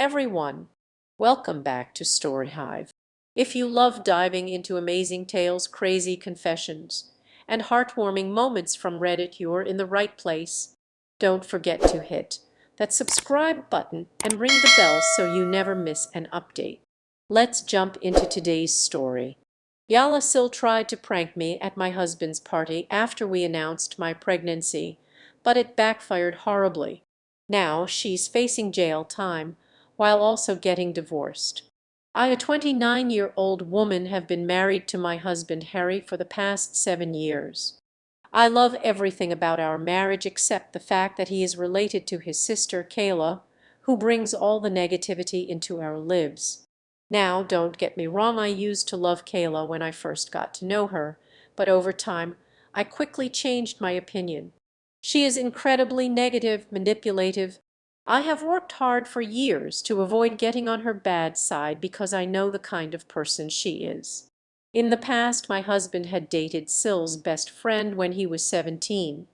everyone! Welcome back to Story Hive. If you love diving into amazing tales, crazy confessions, and heartwarming moments from Reddit, you're in the right place. Don't forget to hit that subscribe button and ring the bell so you never miss an update. Let's jump into today's story. Yala Sil tried to prank me at my husband's party after we announced my pregnancy, but it backfired horribly. Now she's facing jail time while also getting divorced. I, a 29-year-old woman, have been married to my husband Harry for the past 7 years. I love everything about our marriage except the fact that he is related to his sister Kayla, who brings all the negativity into our lives. Now, don't get me wrong, I used to love Kayla when I first got to know her, but over time I quickly changed my opinion. She is incredibly negative, manipulative. I have worked hard for years to avoid getting on her bad side because I know the kind of person she is. In the past, my husband had dated Sil's best friend when he was 17.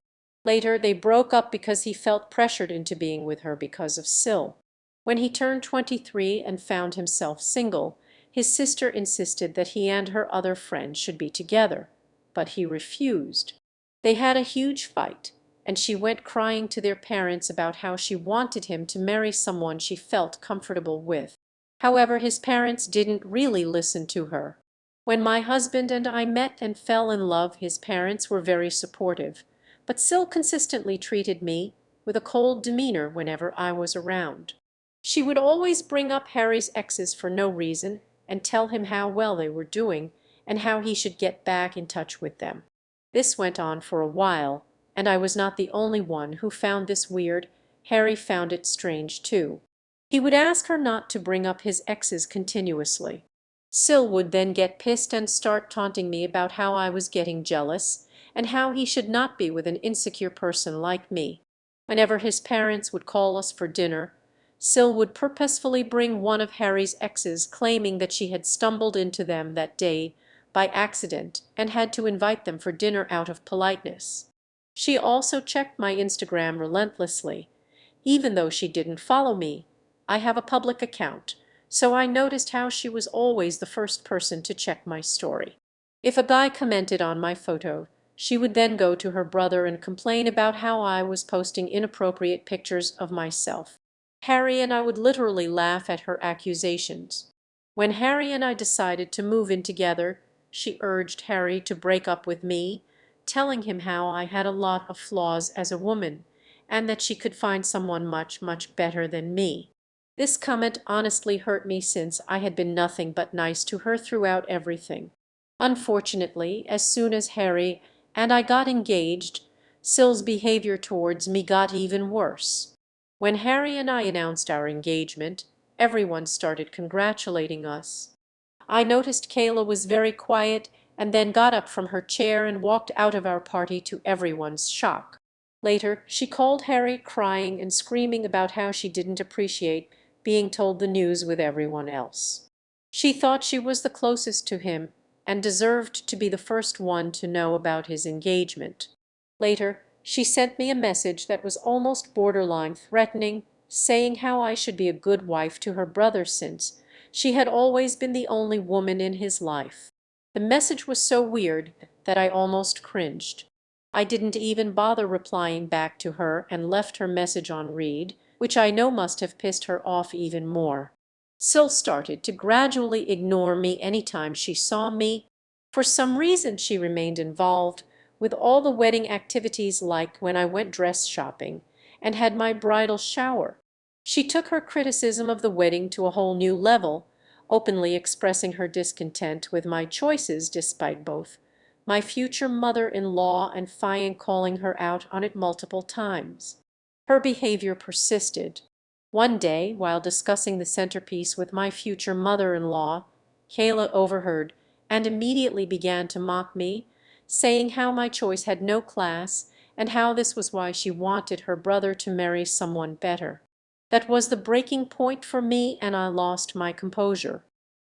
Later, they broke up because he felt pressured into being with her because of Sil. When he turned 23 and found himself single, his sister insisted that he and her other friend should be together, but he refused. They had a huge fight, and she went crying to their parents about how she wanted him to marry someone she felt comfortable with. However, his parents didn't really listen to her. When my husband and I met and fell in love, his parents were very supportive, but Sil consistently treated me with a cold demeanor whenever I was around. She would always bring up Harry's exes for no reason and tell him how well they were doing and how he should get back in touch with them. This went on for a while, and I was not the only one who found this weird. Harry found it strange too. He would ask her not to bring up his exes continuously. Sil would then get pissed and start taunting me about how I was getting jealous and how he should not be with an insecure person like me. Whenever his parents would call us for dinner, Sil would purposefully bring one of Harry's exes, claiming that she had stumbled into them that day by accident and had to invite them for dinner out of politeness. She also checked my Instagram relentlessly. Even though she didn't follow me, I have a public account, so I noticed how she was always the first person to check my story. If a guy commented on my photo, she would then go to her brother and complain about how I was posting inappropriate pictures of myself. Harry and I would literally laugh at her accusations. When Harry and I decided to move in together, she urged Harry to break up with me, telling him how I had a lot of flaws as a woman and that she could find someone much, much better than me. This comment honestly hurt me since I had been nothing but nice to her throughout everything. Unfortunately, as soon as Harry and I got engaged, Sil's behavior towards me got even worse. When Harry and I announced our engagement, everyone started congratulating us. I noticed Kayla was very quiet and then got up from her chair and walked out of our party to everyone's shock. Later, she called Harry crying and screaming about how she didn't appreciate being told the news with everyone else. She thought she was the closest to him and deserved to be the first one to know about his engagement. Later, she sent me a message that was almost borderline threatening, saying how I should be a good wife to her brother since she had always been the only woman in his life. The message was so weird that I almost cringed. I didn't even bother replying back to her and left her message on read, which I know must have pissed her off even more. Sil started to gradually ignore me anytime she saw me. For some reason she remained involved with all the wedding activities, like when I went dress shopping and had my bridal shower. She took her criticism of the wedding to a whole new level, openly expressing her discontent with my choices despite both my future mother-in-law and Fian calling her out on it multiple times. Her behavior persisted. One day, while discussing the centerpiece with my future mother-in-law, Kayla overheard and immediately began to mock me, saying how my choice had no class and how this was why she wanted her brother to marry someone better. That was the breaking point for me, and I lost my composure.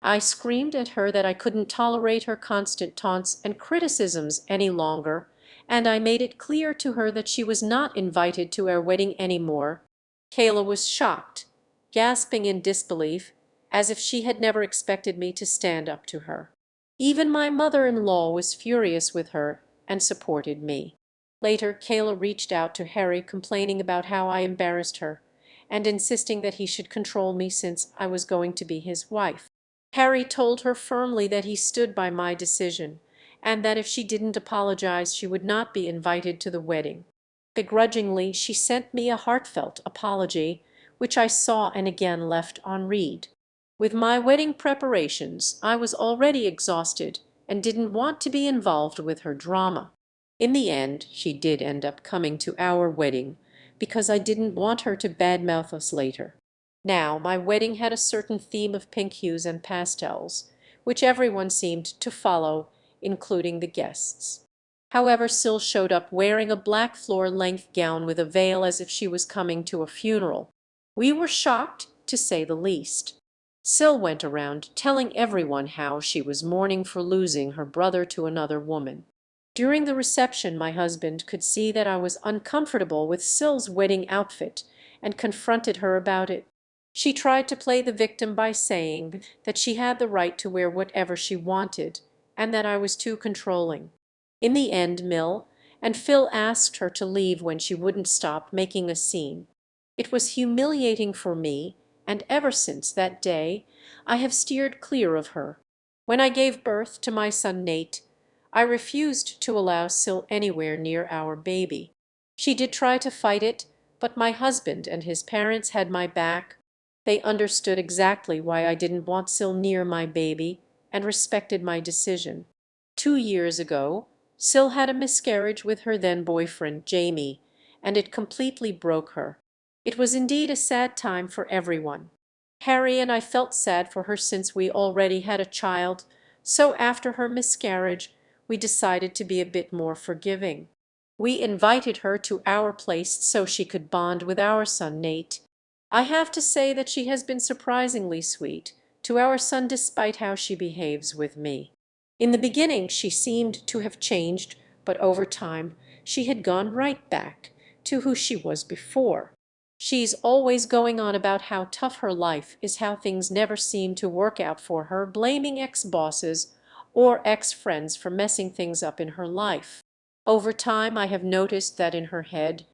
I screamed at her that I couldn't tolerate her constant taunts and criticisms any longer, and I made it clear to her that she was not invited to our wedding anymore. Kayla was shocked. gasping in disbelief, as if she had never expected me to stand up to her. Even my mother-in-law was furious with her and supported me. Later, Kayla reached out to Harry complaining about how I embarrassed her and insisting that he should control me since I was going to be his wife. Harry told her firmly that he stood by my decision and that if she didn't apologize, she would not be invited to the wedding. Begrudgingly, she sent me a heartfelt apology, which I saw and again left on read. With my wedding preparations, I was already exhausted and didn't want to be involved with her drama. In the end, she did end up coming to our wedding because I didn't want her to badmouth us later. Now, my wedding had a certain theme of pink hues and pastels, which everyone seemed to follow, including the guests. However, Syl showed up wearing a black floor-length gown with a veil as if she was coming to a funeral. We were shocked, to say the least. Syl went around telling everyone how she was mourning for losing her brother to another woman. During the reception, my husband could see that I was uncomfortable with Syl's wedding outfit and confronted her about it. She tried to play the victim by saying that she had the right to wear whatever she wanted and that I was too controlling. In the end, Mill and Phil asked her to leave when she wouldn't stop making a scene. It was humiliating for me, and ever since that day I have steered clear of her. When I gave birth to my son Nate, I refused to allow Syl anywhere near our baby. She did try to fight it, but my husband and his parents had my back. They understood exactly why I didn't want Syl near my baby and respected my decision. 2 years ago, Syl had a miscarriage with her then boyfriend, Jamie, and it completely broke her. It was indeed a sad time for everyone. Harry and I felt sad for her since we already had a child, so after her miscarriage, we decided to be a bit more forgiving. We invited her to our place so she could bond with our son Nate. I have to say that she has been surprisingly sweet to our son despite how she behaves with me. In the beginning she seemed to have changed, but over time she had gone right back to who she was before. She's always going on about how tough her life is, how things never seem to work out for her, blaming ex-bosses or ex-friends for messing things up in her life. Over time, I have noticed that in her head,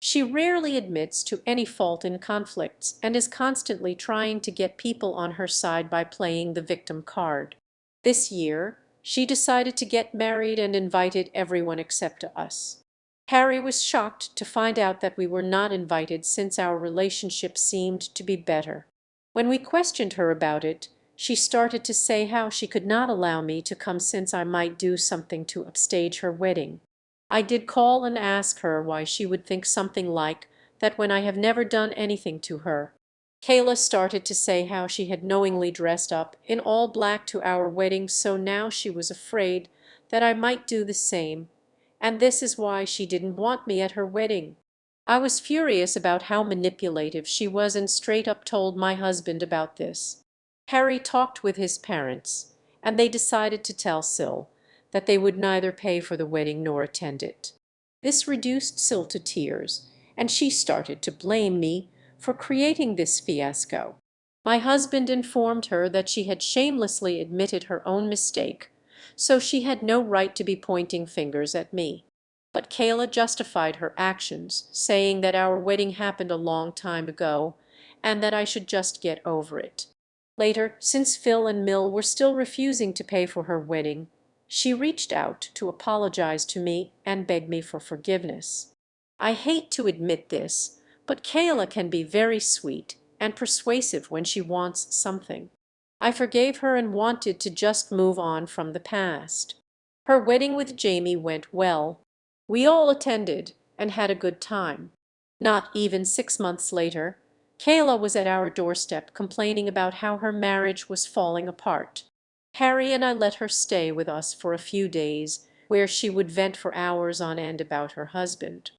she rarely admits to any fault in conflicts and is constantly trying to get people on her side by playing the victim card. This year, she decided to get married and invited everyone except us. Harry was shocked to find out that we were not invited since our relationship seemed to be better. When we questioned her about it, she started to say how she could not allow me to come since I might do something to upstage her wedding. I did call and ask her why she would think something like that when I have never done anything to her. Kayla started to say how she had knowingly dressed up in all black to our wedding, so now she was afraid that I might do the same, and this is why she didn't want me at her wedding. I was furious about how manipulative she was and straight up told my husband about this. Harry talked with his parents, and they decided to tell Syl that they would neither pay for the wedding nor attend it. This reduced Syl to tears, and she started to blame me for creating this fiasco. My husband informed her that she had shamelessly admitted her own mistake, so she had no right to be pointing fingers at me. But Kayla justified her actions, saying that our wedding happened a long time ago and that I should just get over it. Later, since Phil and Mill were still refusing to pay for her wedding, she reached out to apologize to me and beg me for forgiveness. I hate to admit this, but Kayla can be very sweet and persuasive when she wants something. I forgave her and wanted to just move on from the past. Her wedding with Jamie went well. We all attended and had a good time. Not even 6 months later, Kayla was at our doorstep complaining about how her marriage was falling apart. Harry and I let her stay with us for a few days, where she would vent for hours on end about her husband.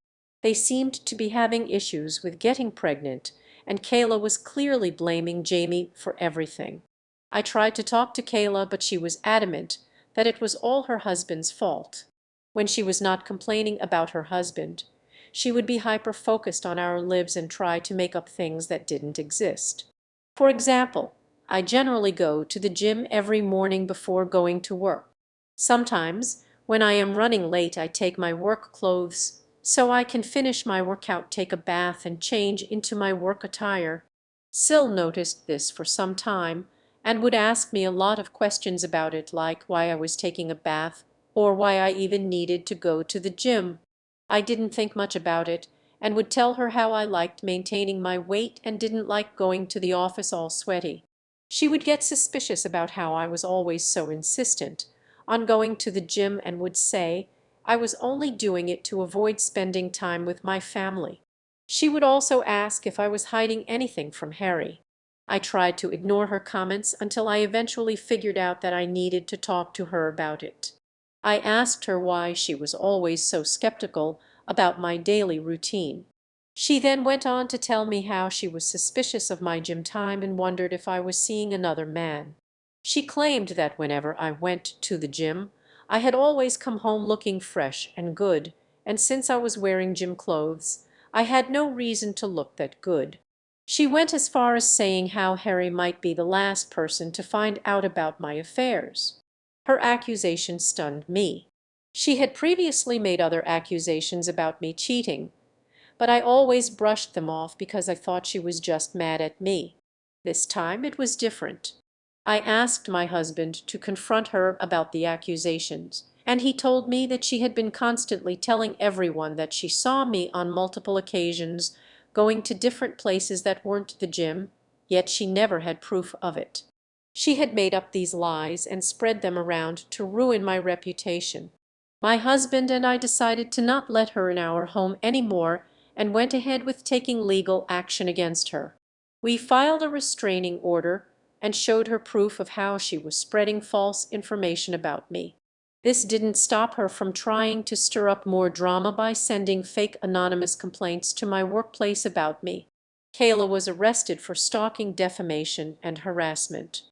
They seemed to be having issues with getting pregnant, and Kayla was clearly blaming Jamie for everything. I tried to talk to Kayla, but she was adamant that it was all her husband's fault. When she was not complaining about her husband, she would be hyper-focused on our lives and try to make up things that didn't exist. For example, I generally go to the gym every morning before going to work. Sometimes, when I am running late, I take my work clothes so I can finish my workout, take a bath, and change into my work attire. Sil noticed this for some time and would ask me a lot of questions about it, like why I was taking a bath or why I even needed to go to the gym. I didn't think much about it and would tell her how I liked maintaining my weight and didn't like going to the office all sweaty. She would get suspicious about how I was always so insistent on going to the gym and would say I was only doing it to avoid spending time with my family. She would also ask if I was hiding anything from Harry. I tried to ignore her comments until I eventually figured out that I needed to talk to her about it. I asked her why she was always so skeptical about my daily routine. She then went on to tell me how she was suspicious of my gym time and wondered if I was seeing another man. She claimed that whenever I went to the gym, I had always come home looking fresh and good, and since I was wearing gym clothes, I had no reason to look that good. She went as far as saying how Harry might be the last person to find out about my affairs. Her accusation stunned me. She had previously made other accusations about me cheating, but I always brushed them off because I thought she was just mad at me. This time it was different. I asked my husband to confront her about the accusations, and he told me that she had been constantly telling everyone that she saw me on multiple occasions going to different places that weren't the gym, yet she never had proof of it. She had made up these lies and spread them around to ruin my reputation. My husband and I decided to not let her in our home anymore and went ahead with taking legal action against her. We filed a restraining order and showed her proof of how she was spreading false information about me. This didn't stop her from trying to stir up more drama by sending fake anonymous complaints to my workplace about me. Kayla was arrested for stalking, defamation, and harassment.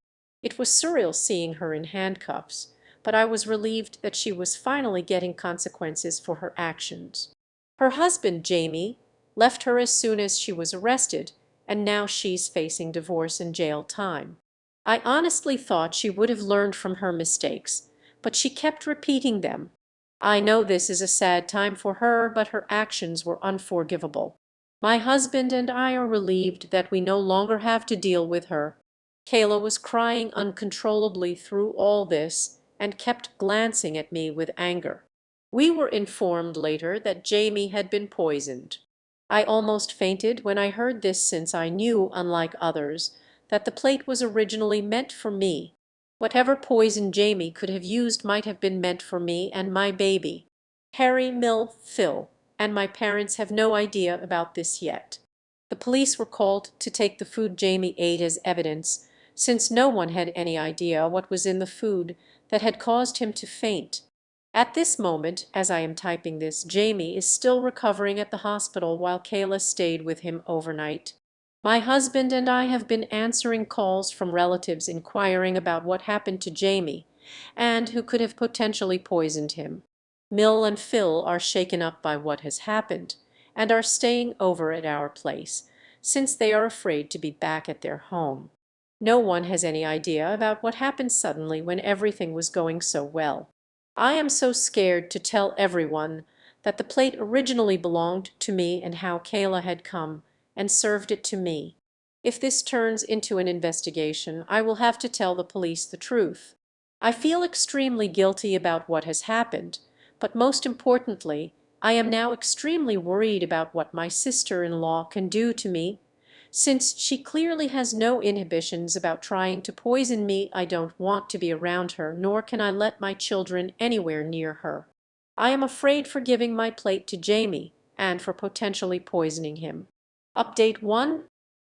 It was surreal seeing her in handcuffs, but I was relieved that she was finally getting consequences for her actions. Her husband, Jamie, left her as soon as she was arrested, and now she's facing divorce and jail time. I honestly thought she would have learned from her mistakes, but she kept repeating them. I know this is a sad time for her, but her actions were unforgivable. My husband and I are relieved that we no longer have to deal with her. Kayla was crying uncontrollably through all this and kept glancing at me with anger. We were informed later that Jamie had been poisoned. I almost fainted when I heard this, since I knew, unlike others, that the plate was originally meant for me. Whatever poison Jamie could have used might have been meant for me and my baby. Harry, Phil, and my parents have no idea about this yet. The police were called to take the food Jamie ate as evidence, since no one had any idea what was in the food that had caused him to faint. At this moment, as I am typing this, Jamie is still recovering at the hospital while Kayla stayed with him overnight. My husband and I have been answering calls from relatives inquiring about what happened to Jamie and who could have potentially poisoned him. Mill and Phil are shaken up by what has happened and are staying over at our place, since they are afraid to be back at their home. No one has any idea about what happened suddenly when everything was going so well. I am so scared to tell everyone that the plate originally belonged to me and how Kayla had come and served it to me. If this turns into an investigation, I will have to tell the police the truth. I feel extremely guilty about what has happened, but most importantly, I am now extremely worried about what my sister-in-law can do to me. Since she clearly has no inhibitions about trying to poison me, I don't want to be around her, nor can I let my children anywhere near her. I am afraid for giving my plate to Jamie and for potentially poisoning him. Update 1.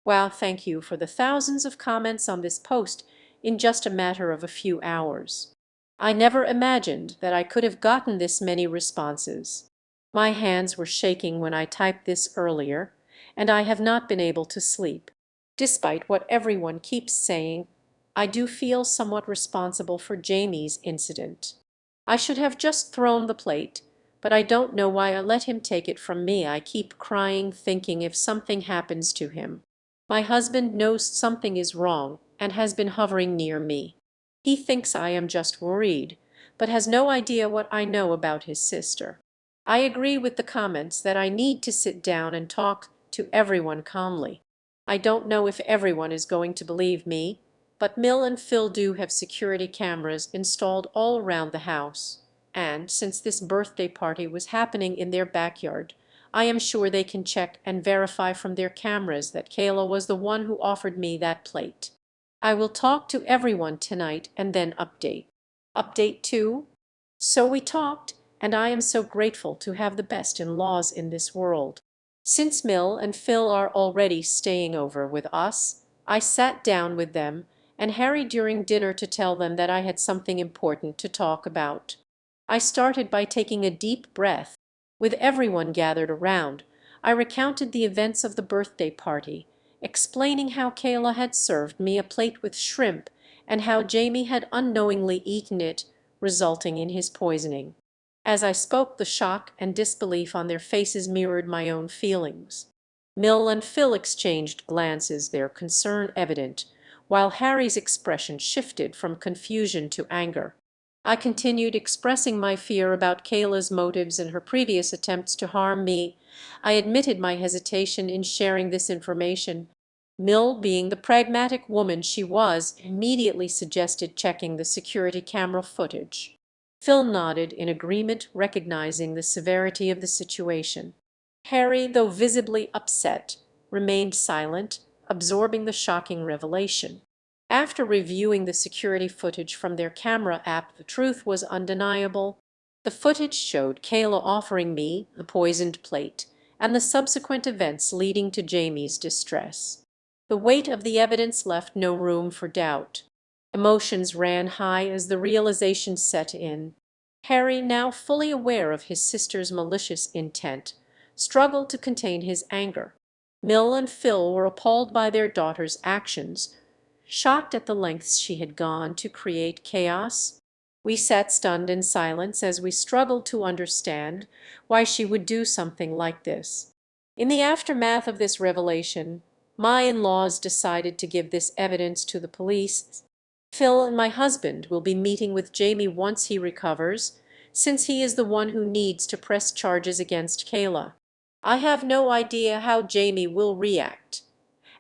Wow, thank you for the thousands of comments on this post in just a matter of a few hours. I never imagined that I could have gotten this many responses. My hands were shaking when I typed this earlier, and I have not been able to sleep. Despite what everyone keeps saying, I do feel somewhat responsible for Jamie's incident. I should have just thrown the plate, but I don't know why I let him take it from me. I keep crying, thinking if something happens to him. My husband knows something is wrong and has been hovering near me. He thinks I am just worried, but has no idea what I know about his sister. I agree with the comments that I need to sit down and talk to everyone calmly. I don't know if everyone is going to believe me, but Mill and Phil do have security cameras installed all around the house, and since this birthday party was happening in their backyard, I am sure they can check and verify from their cameras that Kayla was the one who offered me that plate. I will talk to everyone tonight and then update. Update 2. So we talked, and I am so grateful to have the best in-laws in this world. Since Mill and Phil are already staying over with us, I sat down with them and Harry during dinner to tell them that I had something important to talk about. I started by taking a deep breath. With everyone gathered around, I recounted the events of the birthday party, explaining how Kayla had served me a plate with shrimp and how Jamie had unknowingly eaten it, resulting in his poisoning. As I spoke, the shock and disbelief on their faces mirrored my own feelings. Mill and Phil exchanged glances, their concern evident, while Harry's expression shifted from confusion to anger. I continued expressing my fear about Kayla's motives and her previous attempts to harm me. I admitted my hesitation in sharing this information. Mill, being the pragmatic woman she was, immediately suggested checking the security camera footage. Phil nodded in agreement, recognizing the severity of the situation. Harry, though visibly upset, remained silent, absorbing the shocking revelation. After reviewing the security footage from their camera app, the truth was undeniable. The footage showed Kayla offering me the poisoned plate and the subsequent events leading to Jamie's distress. The weight of the evidence left no room for doubt. Emotions ran high as the realization set in. Harry, now fully aware of his sister's malicious intent, struggled to contain his anger. Mill and Phil were appalled by their daughter's actions, shocked at the lengths she had gone to create chaos. We sat stunned in silence as we struggled to understand why she would do something like this. In the aftermath of this revelation, my in-laws decided to give this evidence to the police. Phil and my husband will be meeting with Jamie once he recovers, since he is the one who needs to press charges against Kayla. I have no idea how Jamie will react,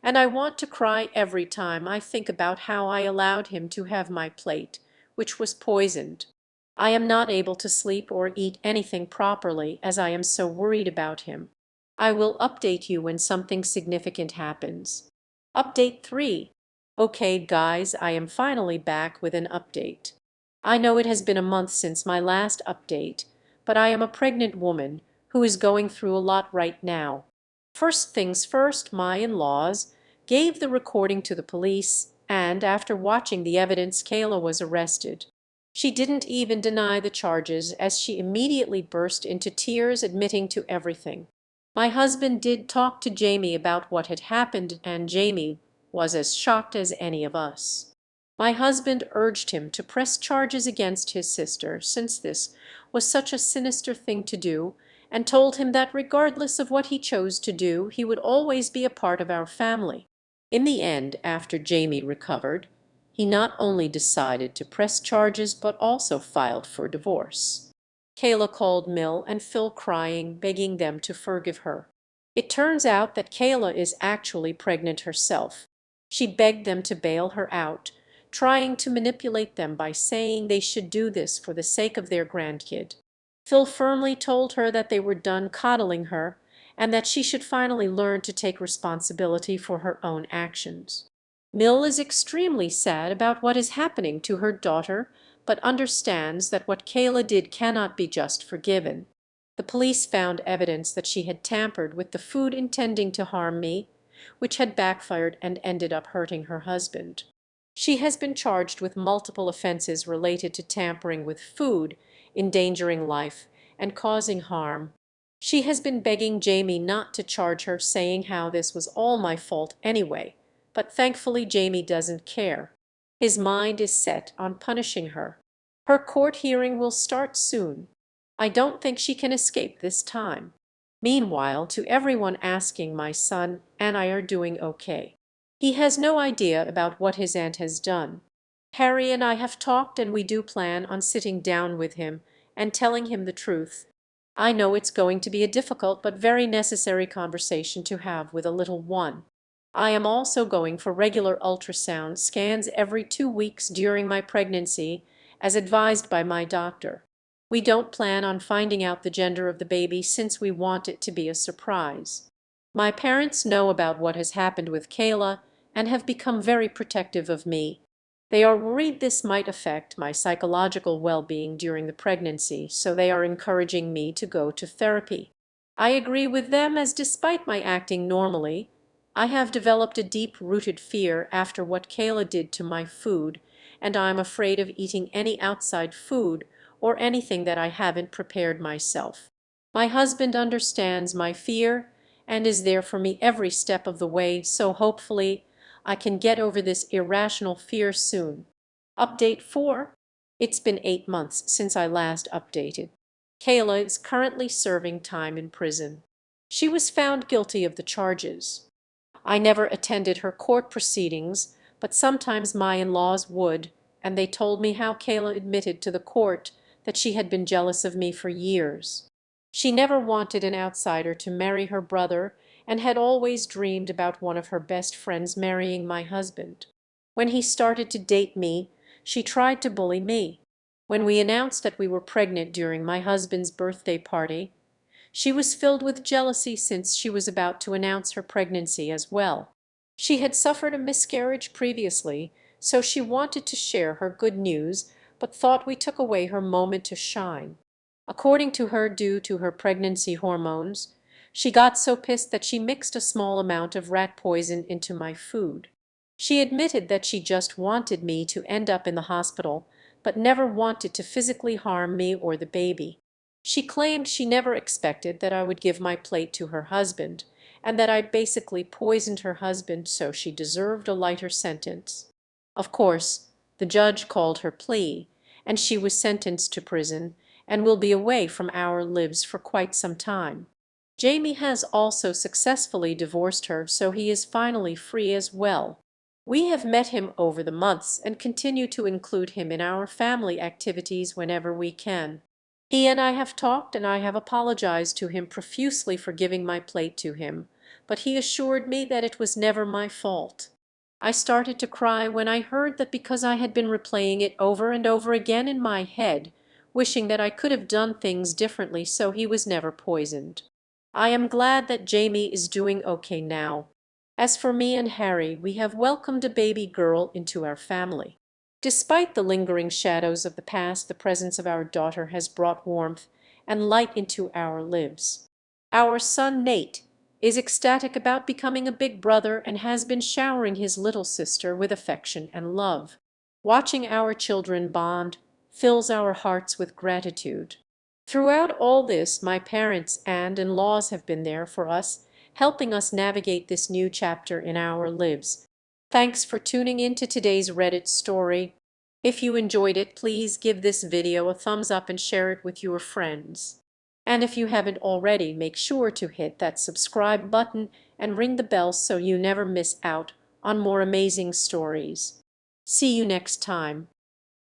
and I want to cry every time I think about how I allowed him to have my plate, which was poisoned. I am not able to sleep or eat anything properly as I am so worried about him. I will update you when something significant happens. Update 3. Okay, guys, I am finally back with an update. I know it has been a month since my last update, but I am a pregnant woman who is going through a lot right now. First things first, my in-laws gave the recording to the police, and after watching the evidence, Kayla was arrested. She didn't even deny the charges as she immediately burst into tears, admitting to everything. My husband did talk to Jamie about what had happened, and Jamie was as shocked as any of us. My husband urged him to press charges against his sister, since this was such a sinister thing to do, and told him that regardless of what he chose to do, he would always be a part of our family. In the end, after Jamie recovered, he not only decided to press charges but also filed for divorce. Kayla called Mill and Phil crying, begging them to forgive her. It turns out that Kayla is actually pregnant herself. She begged them to bail her out, trying to manipulate them by saying they should do this for the sake of their grandkid. Phil firmly told her that they were done coddling her and that she should finally learn to take responsibility for her own actions. Mill is extremely sad about what is happening to her daughter, but understands that what Kayla did cannot be just forgiven. The police found evidence that she had tampered with the food intending to harm me, which had backfired and ended up hurting her husband. She has been charged with multiple offenses related to tampering with food, endangering life, and causing harm. She has been begging Jamie not to charge her, saying how this was all my fault anyway, but thankfully Jamie doesn't care. His mind is set on punishing her. Her court hearing will start soon. I don't think she can escape this time. Meanwhile, to everyone asking, my son and I are doing okay. He has no idea about what his aunt has done. Harry and I have talked, and we do plan on sitting down with him and telling him the truth. I know it's going to be a difficult but very necessary conversation to have with a little one. I am also going for regular ultrasound scans every 2 weeks during my pregnancy, as advised by my doctor. We don't plan on finding out the gender of the baby since we want it to be a surprise. My parents know about what has happened with Kayla and have become very protective of me. They are worried this might affect my psychological well-being during the pregnancy, so they are encouraging me to go to therapy. I agree with them, as despite my acting normally, I have developed a deep-rooted fear after what Kayla did to my food, and I am afraid of eating any outside food or anything that I haven't prepared myself. My husband understands my fear and is there for me every step of the way, so hopefully I can get over this irrational fear soon. Update 4. It's been 8 months since I last updated. Kayla is currently serving time in prison. She was found guilty of the charges. I never attended her court proceedings, but sometimes my in-laws would, and they told me how Kayla admitted to the court that she had been jealous of me for years. She never wanted an outsider to marry her brother and had always dreamed about one of her best friends marrying my husband. When he started to date me, she tried to bully me. When we announced that we were pregnant during my husband's birthday party, she was filled with jealousy since she was about to announce her pregnancy as well. She had suffered a miscarriage previously, so she wanted to share her good news, but thought we took away her moment to shine. According to her, due to her pregnancy hormones, she got so pissed that she mixed a small amount of rat poison into my food. She admitted that she just wanted me to end up in the hospital, but never wanted to physically harm me or the baby. She claimed she never expected that I would give my plate to her husband, and that I basically poisoned her husband, so she deserved a lighter sentence. Of course, the judge called her plea, and she was sentenced to prison and will be away from our lives for quite some time. Jamie has also successfully divorced her, so he is finally free as well. We have met him over the months and continue to include him in our family activities whenever we can. He and I have talked, and I have apologized to him profusely for giving my plate to him, but he assured me that it was never my fault. I started to cry when I heard that because I had been replaying it over and over again in my head, wishing that I could have done things differently so he was never poisoned. I am glad that Jamie is doing okay now. As for me and Harry, we have welcomed a baby girl into our family. Despite the lingering shadows of the past, the presence of our daughter has brought warmth and light into our lives. Our son Nate is ecstatic about becoming a big brother and has been showering his little sister with affection and love. Watching our children bond fills our hearts with gratitude. Throughout all this, my parents and in-laws have been there for us, helping us navigate this new chapter in our lives. Thanks for tuning in to today's Reddit story. If you enjoyed it, please give this video a thumbs up and share it with your friends. And if you haven't already, make sure to hit that subscribe button and ring the bell so you never miss out on more amazing stories. See you next time.